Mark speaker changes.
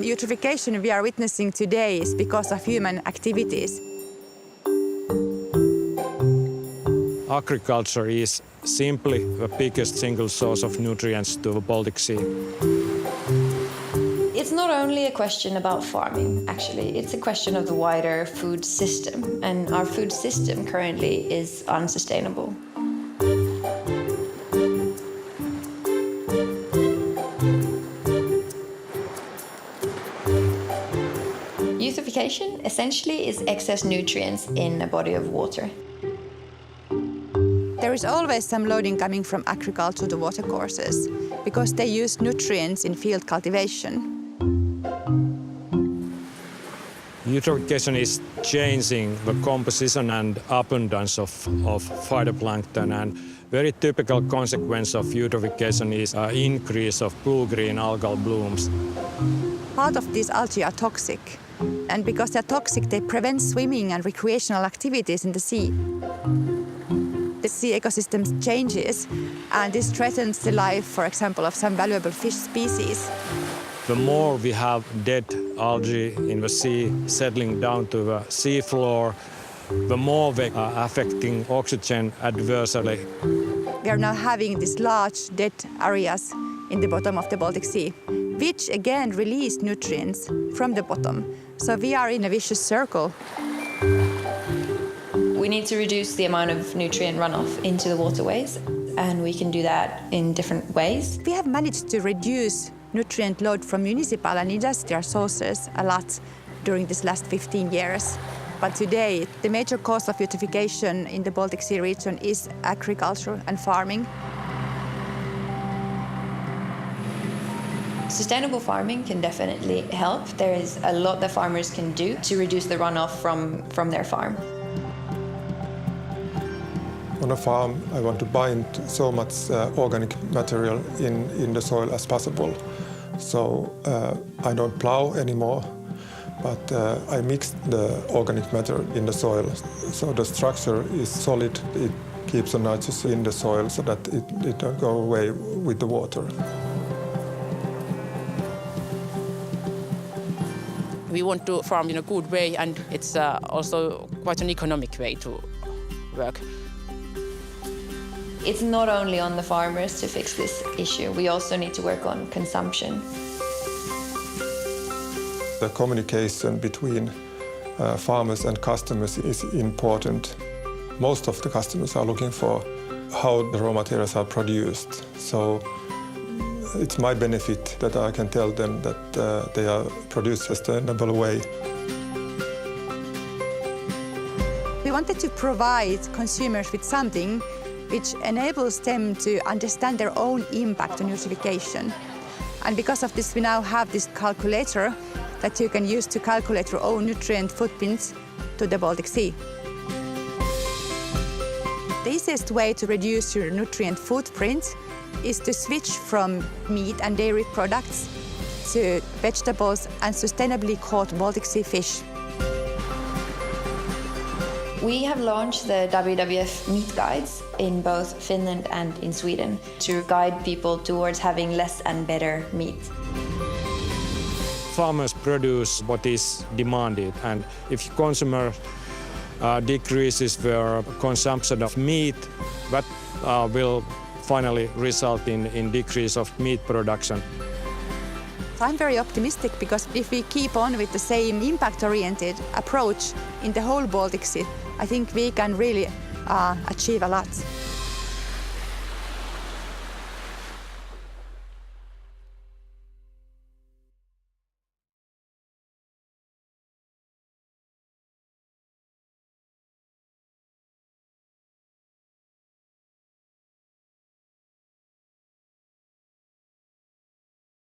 Speaker 1: The eutrophication we are witnessing today is because of human activities.
Speaker 2: Agriculture is simply the biggest single source of nutrients to the Baltic Sea.
Speaker 3: It's not only a question about farming, actually. It's a question of the wider food system, and our food system currently is unsustainable. Eutrophication essentially is excess nutrients in a body of water.
Speaker 1: There is always some loading coming from agriculture to watercourses because they use nutrients in field cultivation.
Speaker 2: Eutrophication is changing the composition and abundance of phytoplankton, and very typical consequence of eutrophication is an increase of blue-green algal blooms.
Speaker 1: Part of these algae are toxic, and because they're toxic, they prevent swimming and recreational activities in the sea. The sea ecosystem changes, and this threatens the life, for example, of some valuable fish species.
Speaker 2: The more we have dead algae in the sea settling down to the seafloor, the more they are affecting oxygen adversely.
Speaker 1: We are now having these large dead areas in the bottom of the Baltic Sea, which again release nutrients from the bottom. So we are in a vicious circle.
Speaker 3: We need to reduce the amount of nutrient runoff into the waterways, and we can do that in different ways.
Speaker 1: We have managed to reduce nutrient load from municipal and industrial sources a lot during this last 15 years. But today, the major cause of eutrophication in the Baltic Sea region is agriculture and farming.
Speaker 3: Sustainable farming can definitely help. There is a lot that farmers can do to reduce the runoff from their farm.
Speaker 4: On a farm, I want to bind so much organic material in the soil as possible. So I don't plow anymore, but I mix the organic matter in the soil. So the structure is solid. It keeps the nitrogen in the soil so that it don't go away with the water.
Speaker 5: We want to farm in a good way, and it's also quite an economic way to work.
Speaker 3: It's not only on the farmers to fix this issue. We also need to work on consumption.
Speaker 4: The communication between farmers and customers is important. Most of the customers are looking for how the raw materials are produced. So it's my benefit that I can tell them that they are produced in a sustainable way.
Speaker 1: We wanted to provide consumers with something which enables them to understand their own impact on eutrophication. And because of this, we now have this calculator that you can use to calculate your own nutrient footprints to the Baltic Sea. The easiest way to reduce your nutrient footprint is to switch from meat and dairy products to vegetables and sustainably caught Baltic Sea fish.
Speaker 3: We have launched the WWF meat guides in both Finland and in Sweden to guide people towards having less and better meat.
Speaker 2: Farmers produce what is demanded, and if consumer decreases their consumption of meat, that will finally result in decrease of meat production.
Speaker 1: I'm very optimistic because if we keep on with the same impact-oriented approach in the whole Baltic Sea, I think we can really achieve a lot.